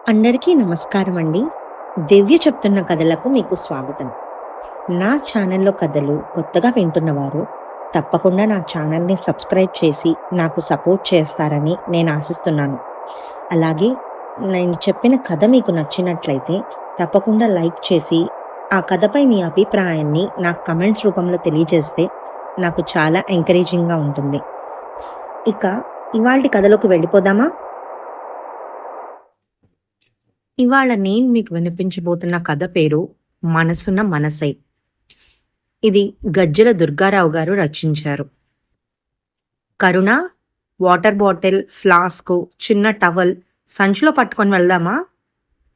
అందరికీ నమస్కారం అండి. దివ్య చెప్తున్న కథలకు మీకు స్వాగతం. నా ఛానల్‌లో కథలు కొత్తగా వింటున్నవారు తప్పకుండా నా ఛానల్‌ని సబ్స్క్రైబ్ చేసి నాకు సపోర్ట్ చేస్తారని నేను ఆశిస్తున్నాను. అలాగే నేను చెప్పిన కథ మీకు నచ్చినట్లయితే తప్పకుండా లైక్ చేసి ఆ కథపై మీ అభిప్రాయాన్ని నాకు కమెంట్స్ రూపంలో తెలియజేస్తే నాకు చాలా ఎంకరేజింగ్‌గా ఉంటుంది. ఇక ఇవాల్టి కథలోకి వెళ్ళిపోదామా? ఇవాళ నేను మీకు వినిపించబోతున్న కథ పేరు 'మనసున మనసై'. ఇది గజ్జెల దుర్గారావు గారు రచించారు. కరుణ, వాటర్ బాటిల్, ఫ్లాస్కు, చిన్న టవల్ సంచిలో పట్టుకొని వెళ్దామా?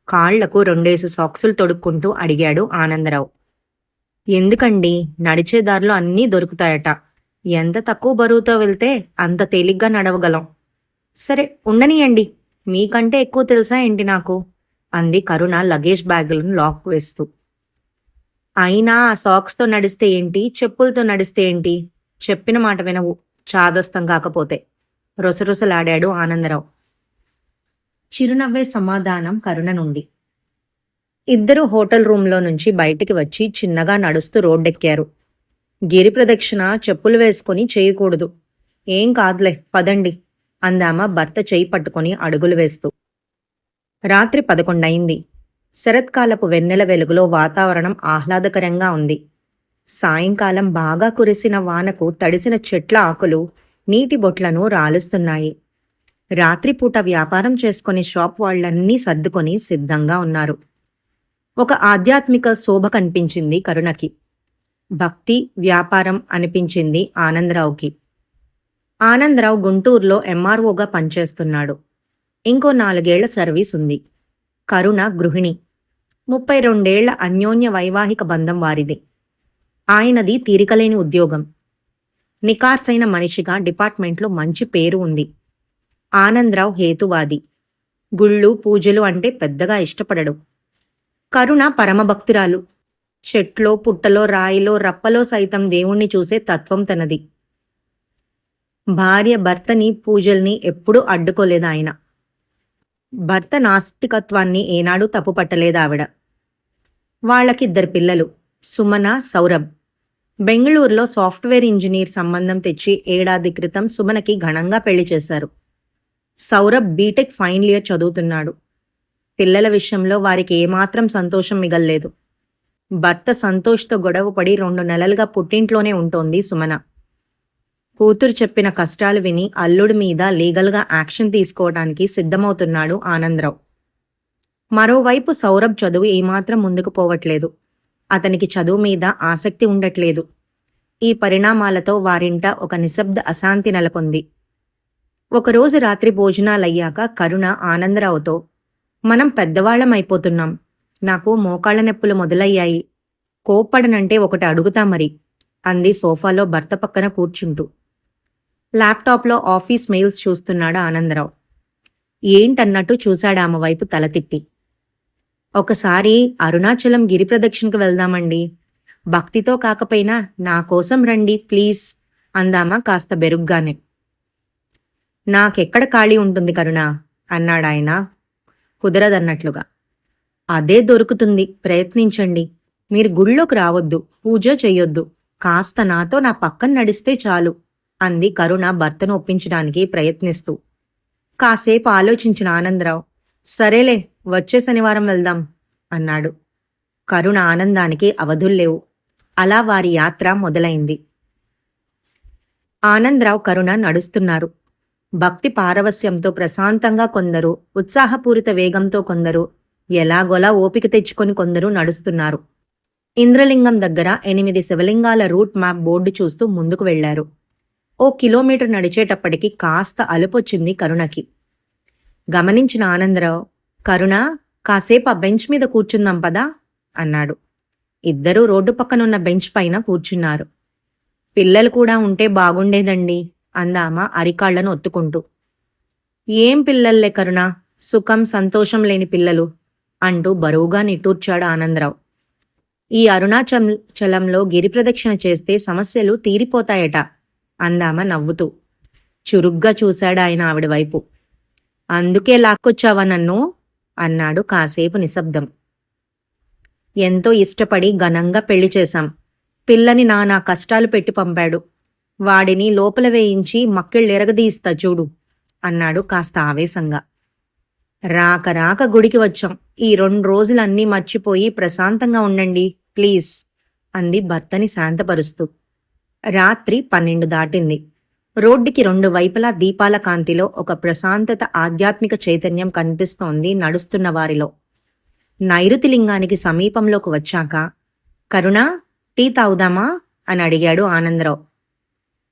కాళ్లకు 2 సాక్సులు తొడుక్కుంటూ అడిగాడు ఆనందరావు. ఎందుకండి, నడిచే దారిలో అన్నీ దొరుకుతాయట. ఎంత తక్కువ బరువుతో వెళ్తే అంత తేలిగ్గా నడవగలం. సరే ఉండనియండి, మీకంటే ఎక్కువ తెలుసా ఏంటి నాకు? అంది కరుణ లగేజ్ బ్యాగులను లాక్ వేస్తూ. అయినా ఆ సాక్స్తో నడిస్తే ఏంటి, చెప్పులతో నడిస్తే ఏంటి? చెప్పిన మాట వినవు, చాదస్తం కాకపోతే రొసరొసలాడాడు ఆనందరావు. చిరునవ్వే సమాధానం కరుణ నుండి. ఇద్దరు హోటల్ రూంలో నుంచి బయటికి వచ్చి చిన్నగా నడుస్తూ రోడ్డెక్కారు. గిరి ప్రదక్షిణ చెప్పులు వేసుకుని చేయకూడదు. ఏం కాదులే, పదండి అందామ భర్త చేయి పట్టుకొని అడుగులు వేస్తూ. రాత్రి 11 అయింది. శరత్కాలపు వెన్నెల వెలుగులో వాతావరణం ఆహ్లాదకరంగా ఉంది. సాయంకాలం బాగా కురిసిన వానకు తడిసిన చెట్ల ఆకులు నీటి బొట్లను రాలుస్తున్నాయి. రాత్రిపూట వ్యాపారం చేసుకునే షాప్ వాళ్లన్నీ సర్దుకొని సిద్ధంగా ఉన్నారు. ఒక ఆధ్యాత్మిక శోభ కనిపించింది కరుణకి. భక్తి, వ్యాపారం అనిపించింది ఆనందరావుకి. ఆనందరావు గుంటూరులో ఎంఆర్ఓగా పనిచేస్తున్నాడు. ఇంకో 4 ఏళ్ల సర్వీస్ ఉంది. కరుణ గృహిణి. 32 ఏళ్ల అన్యోన్య వైవాహిక బంధం వారిది. ఆయనది తీరికలేని ఉద్యోగం. నికార్సైన మనిషిగా డిపార్ట్మెంట్లో మంచి పేరు ఉంది. ఆనందరావు హేతువాది. గుళ్ళు, పూజలు అంటే పెద్దగా ఇష్టపడడు. కరుణ పరమభక్తురాలు. చెట్లో, పుట్టలో, రాయిలో, రప్పలో సైతం దేవుణ్ణి చూసే తత్వం తనది. భార్య భర్తని, పూజల్ని ఎప్పుడూ అడ్డుకోలేదాయన. భర్త నాస్తికత్వాన్ని ఏనాడూ తప్పుపట్టలేదావిడ. వాళ్ళకిద్దరు పిల్లలు, సుమన, సౌరభ్. బెంగళూరులో సాఫ్ట్వేర్ ఇంజనీర్ సంబంధం తెచ్చి ఏడాది క్రితం సుమనకి ఘనంగా పెళ్లి చేశారు. సౌరభ్ బీటెక్ ఫైనల్ ఇయర్ చదువుతున్నాడు. పిల్లల విషయంలో వారికి ఏమాత్రం సంతోషం మిగల్లేదు. భర్త సంతోష్తో గొడవపడి 2 నెలలుగా పుట్టింట్లోనే ఉంటోంది సుమన. కూతురు చెప్పిన కష్టాలు విని అల్లుడి మీద లీగల్గా యాక్షన్ తీసుకోవడానికి సిద్ధమవుతున్నాడు ఆనందరావు. మరోవైపు సౌరభ్ చదువు ఏమాత్రం ముందుకు పోవట్లేదు. అతనికి చదువు మీద ఆసక్తి ఉండట్లేదు. ఈ పరిణామాలతో వారింట ఒక నిశ్శబ్ద అశాంతి నెలకొంది. ఒకరోజు రాత్రి భోజనాలయ్యాక కరుణ ఆనందరావుతో, మనం పెద్దవాళ్లం అయిపోతున్నాం. నాకు మోకాళ్ల నొప్పులు మొదలయ్యాయి. కోప్పడనంటే ఒకటి అడుగుతా మరి, అంది సోఫాలో భర్త పక్కన కూర్చుంటూ. ల్యాప్టాప్లో ఆఫీస్ మెయిల్స్ చూస్తున్నాడు ఆనందరావు. ఏంటన్నట్టు చూశాడు ఆమె వైపు తల తిప్పి. ఒకసారి అరుణాచలం గిరి ప్రదక్షిణకు వెళ్దామండి. భక్తితో కాకపోయినా నా కోసం రండి ప్లీజ్, అందామా కాస్త బెరుగ్గానే. నాకెక్కడ ఖాళీ ఉంటుంది కరుణ, అన్నాడాయన కుదరదన్నట్లుగా. అదే దొరుకుతుంది, ప్రయత్నించండి. మీరు గుళ్ళోకి రావద్దు, పూజ చెయ్యొద్దు, కాస్త నాతో నా పక్కన నడిస్తే చాలు, అంది కరుణ భర్తను ఒప్పించడానికి ప్రయత్నిస్తూ. కాసేపు ఆలోచించిన ఆనందరావు, సరేలే వచ్చే శనివారం వెళ్దాం అన్నాడు. కరుణ ఆనందానికి అవధుల్లేవు. అలా వారి యాత్ర మొదలైంది. ఆనందరావు, కరుణ నడుస్తున్నారు. భక్తి పారవస్యంతో ప్రశాంతంగా కొందరు, ఉత్సాహపూరిత వేగంతో కొందరు, ఎలాగోలా ఓపిక తెచ్చుకొని కొందరు నడుస్తున్నారు. ఇంద్రలింగం దగ్గర 8 శివలింగాల రూట్ మ్యాప్ బోర్డు చూస్తూ ముందుకు వెళ్లారు. ఓ కిలోమీటర్ నడిచేటప్పటికి కాస్త అలుపొచ్చింది కరుణకి. గమనించిన ఆనందరావు, కరుణ కాసేపు ఆ బెంచ్ మీద కూర్చుందాం పదా అన్నాడు. ఇద్దరూ రోడ్డు పక్కనున్న బెంచ్ పైన కూర్చున్నారు. పిల్లలు కూడా ఉంటే బాగుండేదండి, అందామ అరికాళ్లను ఒత్తుకుంటూ. ఏం పిల్లల్లే కరుణ, సుఖం సంతోషం లేని పిల్లలు, అంటూ బరువుగా నిట్టూర్చాడు ఆనందరావు. ఈ అరుణాచలంలో గిరి ప్రదక్షిణ చేస్తే సమస్యలు తీరిపోతాయట, అందామ నవ్వుతూ. చురుగ్గా చూశాడు ఆయన ఆవిడ వైపు. అందుకే లాక్కొచ్చావా నన్ను, అన్నాడు కాసేపు నిశ్శబ్దం. ఎంతో ఇష్టపడి ఘనంగా పెళ్లి చేశాం. పిల్లని నానా కష్టాలు పెట్టి పంపాడు. వాడిని లోపల వేయించి మక్కిళ్ళెరగదీస్తా చూడు అన్నాడు కాస్త ఆవేశంగా. రాక రాక గుడికి వచ్చాం. ఈ 2 రోజులన్నీ మర్చిపోయి ప్రశాంతంగా ఉండండి ప్లీజ్ అంది భర్తని శాంతపరుస్తూ. రాత్రి 12 దాటింది. రోడ్డుకి 2 వైపులా దీపాల కాంతిలో ఒక ప్రశాంతత, ఆధ్యాత్మిక చైతన్యం కనిపిస్తోంది నడుస్తున్న వారిలో. నైరుతి లింగానికి సమీపంలోకి వచ్చాక, కరుణా, టీ తాగుదామా అని అడిగాడు ఆనందరావు.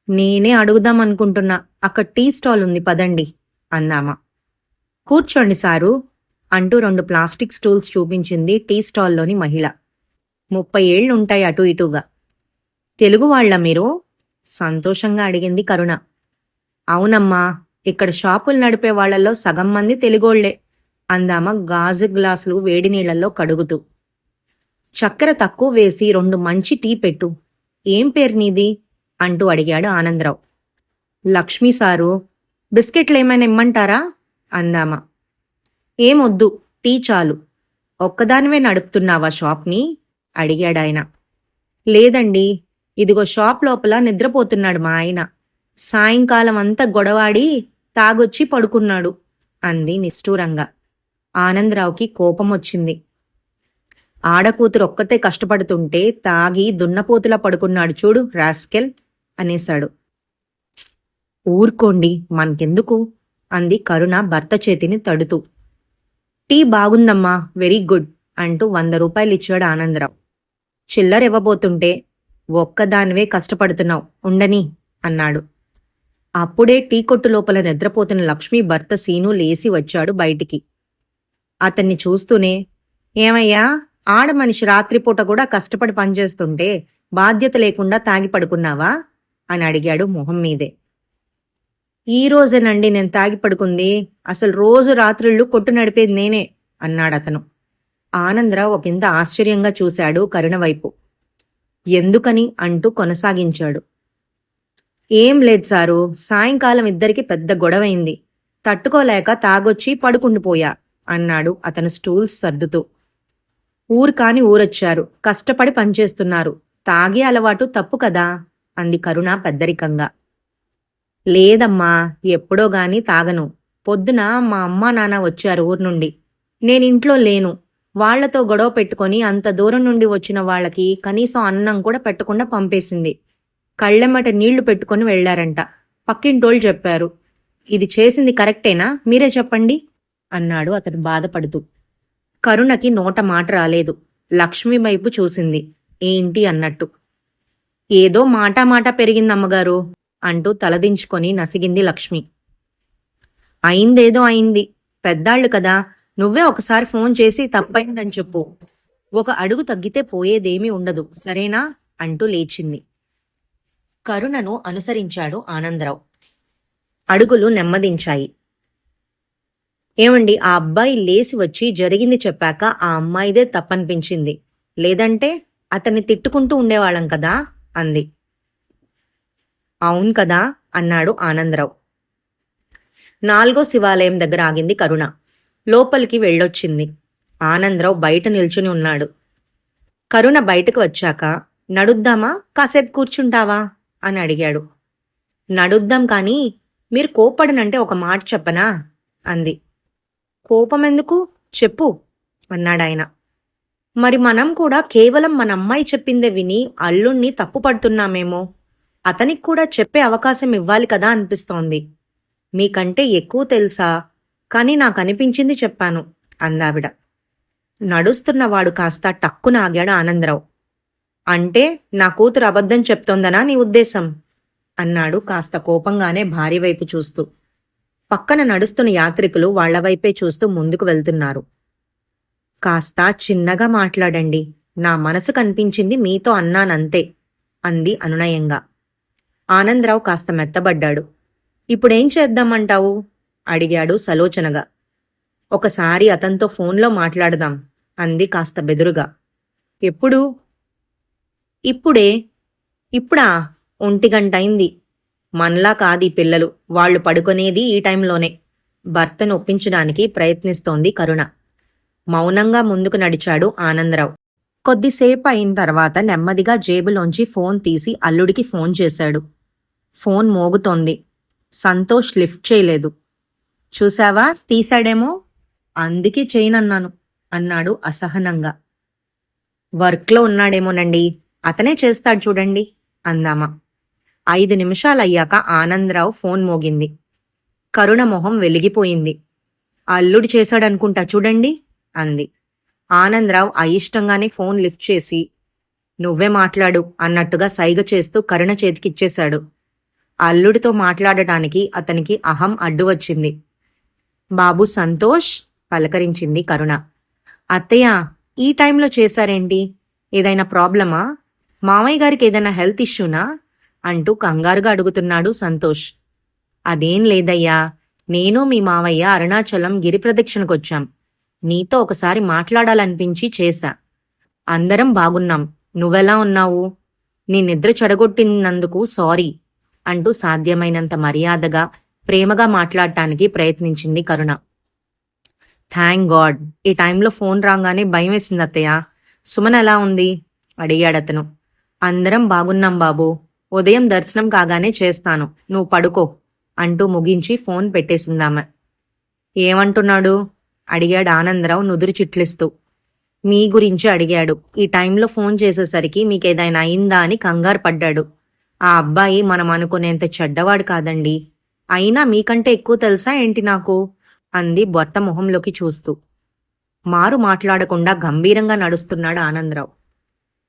నేనే అడుగుదామనుకుంటున్నా, అక్కడ టీ స్టాల్ ఉంది పదండి అందామా. కూర్చోండి సారు అంటూ 2 ప్లాస్టిక్ స్టూల్స్ చూపించింది టీ స్టాల్లోని మహిళ. 30 ఏళ్లుంటాయి అటు ఇటుగా. తెలుగు వాళ్ళ మీరు? సంతోషంగా అడిగింది కరుణ. అవునమ్మా, ఇక్కడ షాపులు నడిపే వాళ్లలో సగం మంది తెలుగోళ్లే అందామ గాజు గ్లాసులు వేడి నీళ్లలో కడుగుతూ. చక్కెర తక్కువ వేసి 2 మంచి టీ పెట్టు. ఏం పేరు నీది అంటూ అడిగాడు ఆనందరావు. లక్ష్మీ సారు. బిస్కెట్లేమైనా ఇమ్మంటారా అందామ. ఏమొద్దు, టీ చాలు. ఒక్కదానివే నడుపుతున్నావా షాప్ని అడిగాడాయన. లేదండి, ఇదిగో షాప్ లోపల నిద్రపోతున్నాడు మా ఆయన. సాయంకాలం అంతా గొడవాడి తాగొచ్చి పడుకున్నాడు అంది నిష్ఠూరంగా. ఆనందరావుకి కోపం వచ్చింది. ఆడకూతురు ఒక్కతే కష్టపడుతుంటే తాగి దున్నపోతులా పడుకున్నాడు చూడు రాస్కెల్ అనేశాడు. ఊరుకోండి, మనకెందుకు అంది కరుణ భర్త చేతిని తడుతూ. టీ బాగుందమ్మా, వెరీ గుడ్ అంటూ 100 రూపాయలు ఇచ్చాడు ఆనందరావు. చిల్లరివ్వబోతుంటే, ఒక్కదానివే కష్టపడుతున్నావు ఉండని అన్నాడు. అప్పుడే టీ కొట్టు లోపల నిద్రపోతున్న లక్ష్మీ భర్త సీను లేసి వచ్చాడు బయటికి. అతన్ని చూస్తూనే, ఏమయ్యా, ఆడమనిషి రాత్రిపూట కూడా కష్టపడి పనిచేస్తుంటే బాధ్యత లేకుండా తాగి పడుకున్నావా అని అడిగాడు మొహం మీదే. ఈ రోజేనండి నేను తాగి పడుకుంది, అసలు రోజు రాత్రిళ్ళు కొట్టు నడిపేది నేనే అన్నాడతను. ఆనందరావు ఒకంత ఆశ్చర్యంగా చూశాడు కరుణ వైపు. ఎందుకని అంటూ కొనసాగించాడు. ఏం లేదు సారు, సాయంకాలం ఇద్దరికి పెద్ద గొడవైంది. తట్టుకోలేక తాగొచ్చి పడుకుండిపోయా అన్నాడు అతను స్టూల్స్ సర్దుతూ. ఊరు కాని ఊరొచ్చారు, కష్టపడి పనిచేస్తున్నారు, తాగే అలవాటు తప్పు కదా అంది కరుణ పెద్దరికంగా. లేదమ్మా, ఎప్పుడో గాని తాగను. పొద్దున మా అమ్మా నాన్న వచ్చారు ఊరు నుండి. నేనింట్లో లేను. వాళ్లతో గొడవ పెట్టుకొని అంత దూరం నుండి వచ్చిన వాళ్ళకి కనీసం అన్నం కూడా పెట్టకుండా పంపేసింది. కళ్ళెమ్మట నీళ్లు పెట్టుకొని వెళ్లారంట. పక్కింటోళ్ళు చెప్పారు. ఇది చేసింది కరెక్టేనా, మీరే చెప్పండి అన్నాడు అతను బాధపడుతూ. కరుణకి నోట మాట రాలేదు. లక్ష్మి వైపు చూసింది, ఏంటి అన్నట్టు. ఏదో మాట పెరిగిందమ్మగారు అంటూ తలదించుకొని నసిగింది లక్ష్మి. అయిందేదో అయింది, పెద్దాళ్లు కదా, నువ్వే ఒకసారి ఫోన్ చేసి తప్పైందని చెప్పు. ఒక అడుగు తగ్గితే పోయేదేమీ ఉండదు, సరేనా అంటూ లేచింది. కరుణను అనుసరించాడు ఆనందరావు. అడుగులు నెమ్మదించాయి. ఏమండి, ఆ అబ్బాయి లేసి వచ్చి జరిగింది చెప్పాక ఆ అమ్మాయిదే తప్పనిపించింది. లేదంటే అతన్ని తిట్టుకుంటూ ఉండేవాళ్ళం కదా అంది. అవును కదా అన్నాడు ఆనందరావు. 4వ శివాలయం దగ్గర ఆగింది కరుణ. లోపలికి వెళ్ళొచ్చింది. ఆనందరావు బయట నిల్చుని ఉన్నాడు. కరుణ బయటకు వచ్చాక, నడుద్దామా, కాసేపు కూర్చుంటావా అని అడిగాడు. నడుద్దాం, కానీ మీరు కోప్పడనంటే ఒక మాట చెప్పనా అంది. కోపమెందుకు, చెప్పు అన్నాడాయన. మరి మనం కూడా కేవలం మన అమ్మాయి చెప్పిందే విని అల్లుణ్ణి తప్పు పడుతున్నామేమో. అతనికి కూడా చెప్పే అవకాశం ఇవ్వాలి కదా అనిపిస్తోంది. మీకంటే ఎక్కువ తెలుసా, కానీ నాకు అనిపించింది చెప్పాను అందావిడ. నడుస్తున్నవాడు కాస్త టక్కున ఆగాడు ఆనందరావు. అంటే నా కూతురు అబద్ధం చెప్తోందనా నీ ఉద్దేశం అన్నాడు కాస్త కోపంగానే భార్య వైపు చూస్తూ. పక్కన నడుస్తున్న యాత్రికులు వాళ్లవైపే చూస్తూ ముందుకు వెళ్తున్నారు. కాస్త చిన్నగా మాట్లాడండి, నా మనసు కనిపించింది మీతో అన్నానంతే అంది అనునయంగా. ఆనందరావు కాస్త మెత్తబడ్డాడు. ఇప్పుడేం చేద్దామంటావు అడిగాడు సలోచనగా. ఒకసారి అతనితో ఫోన్లో మాట్లాడదాం అంది కాస్త బెదురుగా. ఎప్పుడు? ఇప్పుడే. ఇప్పుడా? 1 గంటైంది. మనలా కాదీ పిల్లలు, వాళ్ళు పడుకునేది ఈ టైంలోనే భర్తను ఒప్పించడానికి ప్రయత్నిస్తోంది కరుణ. మౌనంగా ముందుకు నడిచాడు ఆనందరావు. కొద్దిసేపు అయిన తర్వాత నెమ్మదిగా జేబులోంచి ఫోన్ తీసి అల్లుడికి ఫోన్ చేశాడు. ఫోన్ మోగుతోంది. సంతోష్ లిఫ్ట్ చేయలేదు. చూశావా, తీశాడేమో. అందుకే చేయనన్నాను అన్నాడు అసహనంగా. వర్క్లో ఉన్నాడేమోనండి, అతనే చేస్తాడు చూడండి అందామా. 5 నిమిషాలయ్యాక ఆనందరావు ఫోన్ మోగింది. కరుణ మొహం వెలిగిపోయింది. అల్లుడు చేశాడనుకుంటా చూడండి అంది. ఆనందరావు అయిష్టంగానే ఫోన్ లిఫ్ట్ చేసి నువ్వే మాట్లాడు అన్నట్టుగా సైగ చేస్తూ కరుణ చేతికిచ్చేశాడు. అల్లుడితో మాట్లాడటానికి అతనికి అహం అడ్డు వచ్చింది. బాబు సంతోష్ పలకరించింది కరుణ. అత్తయ్య, ఈ టైంలో చేశారేంటి? ఏదైనా ప్రాబ్లమా? మామయ్య గారికి ఏదైనా హెల్త్ ఇష్యూనా అంటూ కంగారుగా అడుగుతున్నాడు సంతోష్. అదేం లేదయ్యా, నేను మీ మావయ్య అరుణాచలం గిరి ప్రదక్షిణకొచ్చాం. నీతో ఒకసారి మాట్లాడాలనిపించి చేశా. అందరం బాగున్నాం. నువ్వెలా ఉన్నావు? నీ నిద్ర చెడగొట్టినందుకు సారీ అంటూ సాధ్యమైనంత మర్యాదగా ప్రేమగా మాట్లాడటానికి ప్రయత్నించింది కరుణ. Thank God. ఈ టైంలో ఫోన్ రాగానే భయం వేసింది అత్తయ్య. సుమన్ ఎలా ఉంది అడిగాడతను. అందరం బాగున్నాం బాబు. ఉదయం దర్శనం కాగానే చేస్తాను, నువ్వు పడుకో అంటూ ముగించి ఫోన్ పెట్టేసిందామె. ఏమంటున్నాడు అడిగాడు ఆనందరావు నుదురు చిట్లిస్తూ. మీ గురించి అడిగాడు. ఈ టైంలో ఫోన్ చేసేసరికి మీకేదైనా అయిందా అని కంగారు పడ్డాడు. ఆ అబ్బాయి మనం అనుకునేంత చెడ్డవాడు కాదండి. అయినా మీకంటే ఎక్కువ తెలుసా ఏంటి నాకు అంది భర్త మొహంలోకి చూస్తూ. మారు మాట్లాడకుండా గంభీరంగా నడుస్తున్నాడు ఆనందరావు.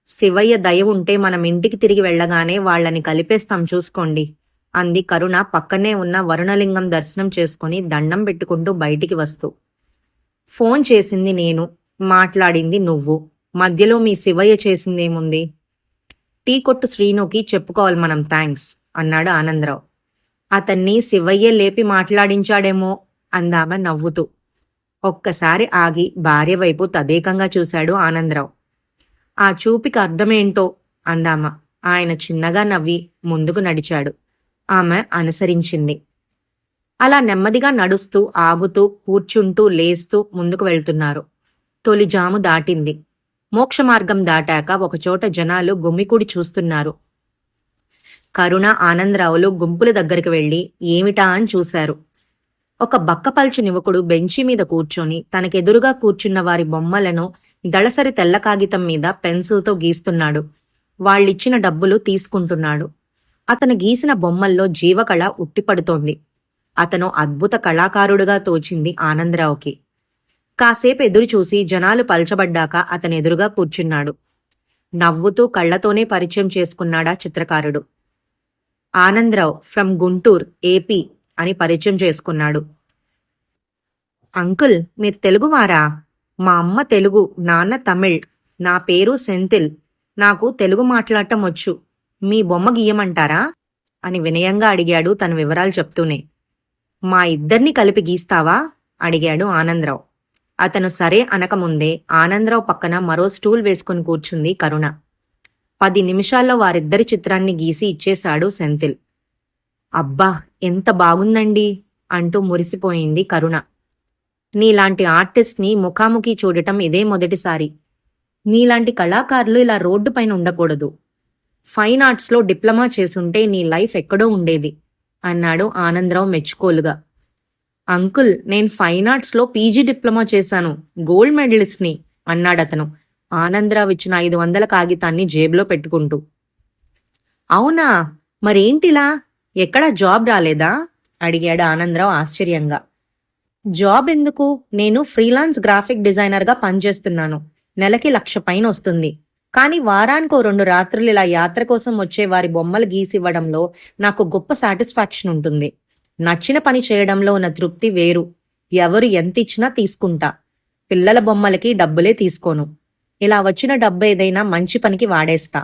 శివయ్య దయ ఉంటే మనం ఇంటికి తిరిగి వెళ్ళగానే వాళ్ళని కలిపేస్తాం చూసుకోండి అంది కరుణ పక్కనే ఉన్న వరుణలింగం దర్శనం చేసుకుని దండం పెట్టుకుంటూ బయటికి వస్తూ. ఫోన్ చేసింది నేను, మాట్లాడింది నువ్వు. మధ్యలో మీ శివయ్య చేసిందేముంది? టీ కొట్టు శ్రీనుకి చెప్పుకోవాలి మనం థ్యాంక్స్ అన్నాడు ఆనందరావు. అతన్ని శివయ్యే లేపి మాట్లాడించాడేమో అందామె నవ్వుతూ. ఒక్కసారి ఆగి భార్య వైపు తదేకంగా చూశాడు ఆనందరావు. ఆ చూపికి అర్థమేంటో అందామ. ఆయన చిన్నగా నవ్వి ముందుకు నడిచాడు. ఆమె అనుసరించింది. అలా నెమ్మదిగా నడుస్తూ ఆగుతూ కూర్చుంటూ లేస్తూ ముందుకు వెళ్తున్నారు. తొలి జాము దాటింది. మోక్ష మార్గం దాటాక ఒకచోట జనాలు గుమ్మికూడి చూస్తున్నారు. కరుణ ఆనందరావులు గుంపుల దగ్గరికి వెళ్లి ఏమిటా అని చూశారు. ఒక బక్కపల్చు యువకుడు బెంచి మీద కూర్చొని తనకెదురుగా కూర్చున్న వారి బొమ్మలను దళసరి తెల్ల కాగితం మీద పెన్సిల్తో గీస్తున్నాడు. వాళ్ళిచ్చిన డబ్బులు తీసుకుంటున్నాడు. అతను గీసిన బొమ్మల్లో జీవకళ ఉట్టిపడుతోంది. అతను అద్భుత కళాకారుడుగా తోచింది ఆనందరావుకి. కాసేపు ఎదురు చూసి జనాలు పల్చబడ్డాక అతనెదురుగా కూర్చున్నాడు. నవ్వుతూ కళ్లతోనే పరిచయం చేసుకున్నాడా చిత్రకారుడు. ఆనందరావు ఫ్రమ్ గుంటూర్, ఏపీ అని పరిచయం చేసుకున్నాడు. అంకుల్, మీరు తెలుగువారా? మా అమ్మ తెలుగు, నాన్న తమిళ్. నా పేరు సెంథిల్. నాకు తెలుగు మాట్లాడటం వచ్చు. మీ బొమ్మ గీయమంటారా అని వినయంగా అడిగాడు తన వివరాలు చెప్తూనే. మా ఇద్దరిని కలిపి గీస్తావా అడిగాడు ఆనందరావు. అతను సరే అనకముందే ఆనందరావు పక్కన మరో స్టూల్ వేసుకుని కూర్చుంది కరుణ. 10 నిమిషాల్లో వారిద్దరి చిత్రాన్ని గీసి ఇచ్చేశాడు సెంథిల్. అబ్బా, ఎంత బాగుందండి అంటూ మురిసిపోయింది కరుణ. నీలాంటి ఆర్టిస్ట్ని ముఖాముఖి చూడటం ఇదే మొదటిసారి. నీలాంటి కళాకారులు ఇలా రోడ్డు పైన ఉండకూడదు. ఫైన్ ఆర్ట్స్లో డిప్లొమా చేసుంటే నీ లైఫ్ ఎక్కడో ఉండేది అన్నాడు ఆనందరావు మెచ్చుకోలుగా. అంకుల్, నేను ఫైన్ ఆర్ట్స్లో పీజీ డిప్లొమా చేశాను, గోల్డ్ మెడలిస్ట్ని అన్నాడతను ఆనందరావు ఇచ్చిన 500 కాగితాన్ని జేబులో పెట్టుకుంటూ. అవునా, మరేంటిలా? ఎక్కడా జాబ్ రాలేదా అడిగాడు ఆనందరావు ఆశ్చర్యంగా. జాబ్ ఎందుకు? నేను ఫ్రీలాన్స్ గ్రాఫిక్ డిజైనర్గా పనిచేస్తున్నాను. నెలకి 1,00,000 పైన వస్తుంది. కానీ వారానికో 2 రాత్రులు ఇలా యాత్ర కోసం వచ్చే వారి బొమ్మలు గీసివ్వడంలో నాకు గొప్ప సాటిస్ఫాక్షన్ ఉంటుంది. నచ్చిన పని చేయడంలో ఉన్న తృప్తి వేరు. ఎవరు ఎంత ఇచ్చినా తీసుకుంటా. పిల్లల బొమ్మలకి డబ్బులే తీసుకోను. ఇలా వచ్చిన డబ్బు ఏదైనా మంచి పనికి వాడేస్తా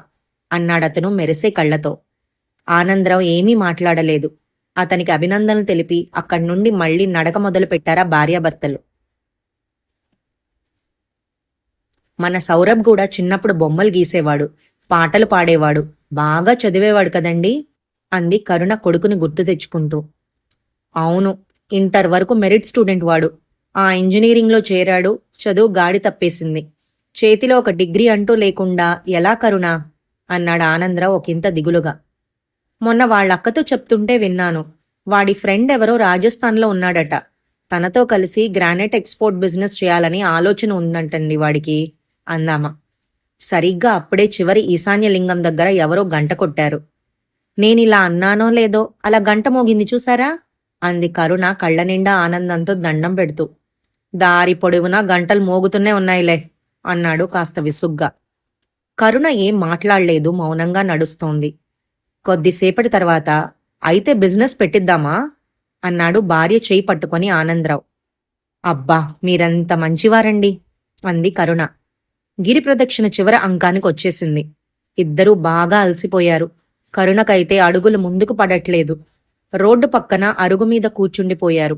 అన్నాడతను మెరిసే కళ్లతో. ఆనందరావు ఏమీ మాట్లాడలేదు. అతనికి అభినందనలు తెలిపి అక్కడి నుండి మళ్లీ నడక మొదలు పెట్టారా భార్యాభర్తలు. మన సౌరభ్ కూడా చిన్నప్పుడు బొమ్మలు గీసేవాడు, పాటలు పాడేవాడు, బాగా చదివేవాడు కదండి అంది కరుణ కొడుకుని గుర్తు తెచ్చుకుంటూ. అవును, ఇంటర్ వరకు మెరిట్ స్టూడెంట్ వాడు. ఆ ఇంజనీరింగ్లో చేరాడు. చదువు గాడి తప్పేసింది. చేతిలో ఒక డిగ్రీ అంటూ లేకుండా ఎలా కరుణ? అన్నాడు ఆనందరావు ఒకంత దిగులుగా. మొన్న వాళ్ళక్కతో చెప్తుంటే విన్నాను. వాడి ఫ్రెండ్ ఎవరో రాజస్థాన్లో ఉన్నాడట. తనతో కలిసి గ్రానైట్ ఎక్స్పోర్ట్ బిజినెస్ చేయాలని ఆలోచన ఉందంటండి వాడికి అందామా. సరిగ్గా అప్పుడే చివరి ఈశాన్యలింగం దగ్గర ఎవరో గంట కొట్టారు. నేనిలా అన్నానో లేదో అలా గంట మోగింది చూసారా? అంది కరుణ కళ్ళ నిండా ఆనందంతో దండం పెడుతూ. దారి పొడవునా గంటలు మోగుతూనే ఉన్నాయిలే అన్నాడు కాస్త విసుగ్గా. కరుణ ఏం మాట్లాడలేదు, మౌనంగా నడుస్తోంది. కొద్దిసేపటి తర్వాత అయితే బిజినెస్ పెట్టిద్దామా అన్నాడు భార్య చేయి పట్టుకొని ఆనందరావు. అబ్బా, మీరెంత మంచివారండి అంది కరుణ. గిరి ప్రదక్షిణ చివర అంకానికి వచ్చేసింది. ఇద్దరూ బాగా అలసిపోయారు. కరుణకైతే అడుగులు ముందుకు పడట్లేదు. రోడ్డు పక్కన అరుగు మీద కూర్చుండిపోయారు.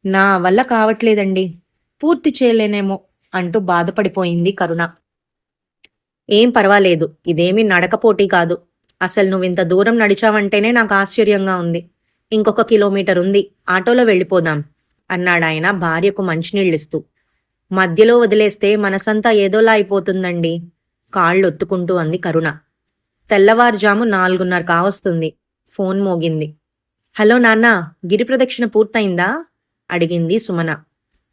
నా వల్ల కావట్లేదండి, పూర్తి చేయలేనేమో అంటూ బాధపడిపోయింది కరుణ. ఏం పర్వాలేదు, ఇదేమీ నడకపోటీ కాదు. అసలు నువ్వింత దూరం నడిచావంటేనే నాకు ఆశ్చర్యంగా ఉంది. ఇంకొక కిలోమీటర్ ఉంది, ఆటోలో వెళ్ళిపోదాం అన్నాడాయన భార్యకు మంచినీళ్ళిస్తూ. మధ్యలో వదిలేస్తే మనసంతా ఏదోలా అయిపోతుందండి కాళ్ళొత్తుకుంటూ అంది కరుణ. తెల్లవారుజాము 4:30 కావస్తుంది. ఫోన్ మోగింది. హలో నాన్న, గిరి ప్రదక్షిణ పూర్తయిందా అడిగింది సుమన.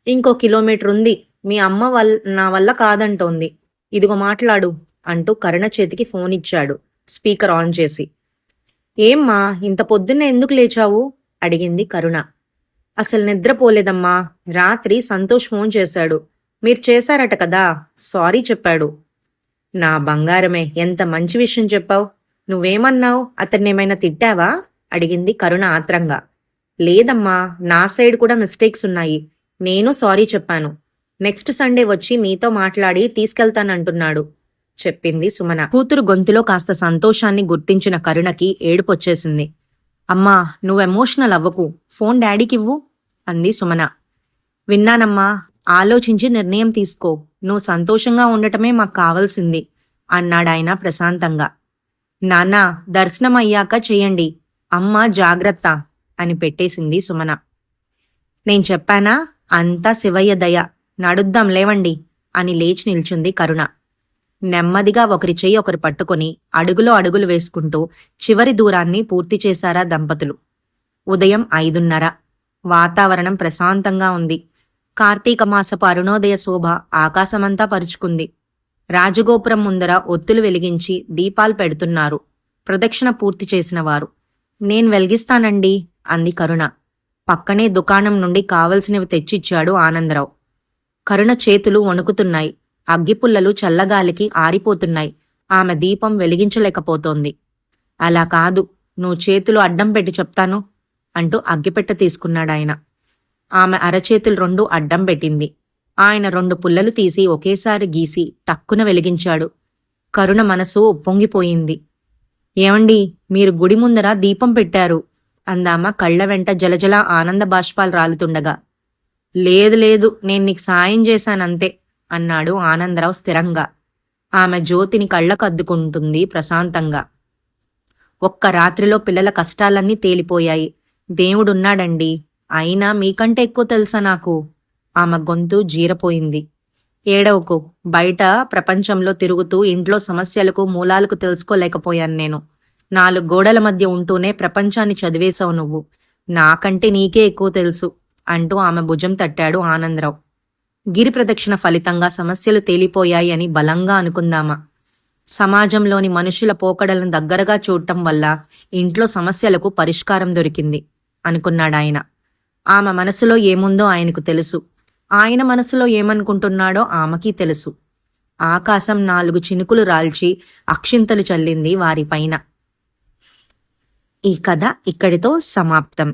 ఇంకో కిలోమీటర్ ఉంది. మీ అమ్మ నా వల్ల కాదంటోంది. ఇదిగో మాట్లాడు అంటూ కరుణ చేతికి ఫోన్ ఇచ్చాడు స్పీకర్ ఆన్ చేసి. ఏమ్మా, ఇంత పొద్దున్నే ఎందుకు లేచావు అడిగింది కరుణ. అసలు నిద్రపోలేదమ్మా. రాత్రి సంతోష్ ఫోన్ చేశాడు. మీరు చేశారట కదా, సారీ చెప్పాడు. నా బంగారమే, ఎంత మంచి విషయం చెప్పావు. నువ్వేమన్నావు? అతన్నేమైనా తిట్టావా అడిగింది కరుణ ఆత్రంగా. లేదమ్మా, నా సైడ్ కూడా మిస్టేక్స్ ఉన్నాయి. నేను సారీ చెప్పాను. నెక్స్ట్ సండే వచ్చి మీతో మాట్లాడి తీసుకెళ్తానంటున్నాడు చెప్పింది సుమన. కూతురు గొంతులో కాస్త సంతోషాన్ని గుర్తించిన కరుణకి ఏడుపొచ్చేసింది. అమ్మా, నువ్వు ఎమోషనల్ అవ్వకు, ఫోన్ డాడీకివ్వు అంది సుమన. విన్నానమ్మా, ఆలోచించి నిర్ణయం తీసుకో. నువ్వు సంతోషంగా ఉండటమే మాకు కావాల్సింది అన్నాడాయన ప్రశాంతంగా. నాన్నా, దర్శనం అయ్యాక చెయ్యండి. అమ్మ జాగ్రత్త అని పెట్టేసింది సుమన. నేను చెప్పానా, అంతా శివయ్య దయ. నడుద్దాం లేవండి అని లేచి నిల్చుంది కరుణ. నెమ్మదిగా ఒకరి చెయ్యి ఒకరు పట్టుకొని అడుగులో అడుగులు వేసుకుంటూ చివరి దూరాన్ని పూర్తి చేశారా దంపతులు. ఉదయం 5:30. వాతావరణం ప్రశాంతంగా ఉంది. కార్తీక మాసపు అరుణోదయ శోభ ఆకాశమంతా పరుచుకుంది. రాజగోపురం ముందర ఒత్తులు వెలిగించి దీపాలు పెడుతున్నారు ప్రదక్షిణ పూర్తి చేసిన వారు. నేను వెలిగిస్తానండి అంది కరుణ. పక్కనే దుకాణం నుండి కావలసినవి తెచ్చిచ్చాడు ఆనందరావు. కరుణ చేతులు వణుకుతున్నాయి. అగ్గిపుల్లలు చల్లగాలికి ఆరిపోతున్నాయి. ఆమె దీపం వెలిగించలేకపోతోంది. అలా కాదు, నువ్వు చేతులు అడ్డం పెట్టి చెప్తాను అంటూ అగ్గిపెట్ట తీసుకున్నాడాయన. ఆమె అరచేతులు 2 అడ్డం పెట్టింది. ఆయన 2 పుల్లలు తీసి ఒకేసారి గీసి టక్కున వెలిగించాడు. కరుణ మనసు ఉప్పొంగిపోయింది. ఏమండి, మీరు గుడి ముందర దీపం పెట్టారు అందామ కళ్ల వెంట జలజల ఆనంద బాష్పాలు రాలుతుండగా. లేదు లేదు, నేను నీకు సాయం చేశానంతే అన్నాడు ఆనందరావు స్థిరంగా. ఆమె జ్యోతిని కళ్ళకద్దుకుంటుంది ప్రశాంతంగా. ఒక్క రాత్రిలో పిల్లల కష్టాలన్నీ తేలిపోయాయి. దేవుడున్నాడండి, అయినా మీకంటే ఎక్కువ తెలుసా నాకు. ఆమె గొంతు జీరపోయింది. ఏడవకు, బయట ప్రపంచంలో తిరుగుతూ ఇంట్లో సమస్యలకు మూలాలకు తెలుసుకోలేకపోయాను నేను. 4 గోడల మధ్య ఉంటూనే ప్రపంచాన్ని చదివేశావు నువ్వు. నాకంటే నీకే ఎక్కువ తెలుసు అంటూ ఆమె భుజం తట్టాడు ఆనందరావు. గిరి ప్రదక్షిణ ఫలితంగా సమస్యలు తేలిపోయాయి అని బలంగా అనుకుందామా. సమాజంలోని మనుషుల పోకడలను దగ్గరగా చూడటం వల్ల ఇంట్లో సమస్యలకు పరిష్కారం దొరికింది అనుకున్నాడాయన. ఆమె మనసులో ఏముందో ఆయనకు తెలుసు. ఆయన మనసులో ఏమనుకుంటున్నాడో ఆమెకి తెలుసు. ఆకాశం 4 చినుకులు రాల్చి అక్షింతలు చల్లింది వారిపైన. ఈ కథ ఇక్కడితో సమాప్తం.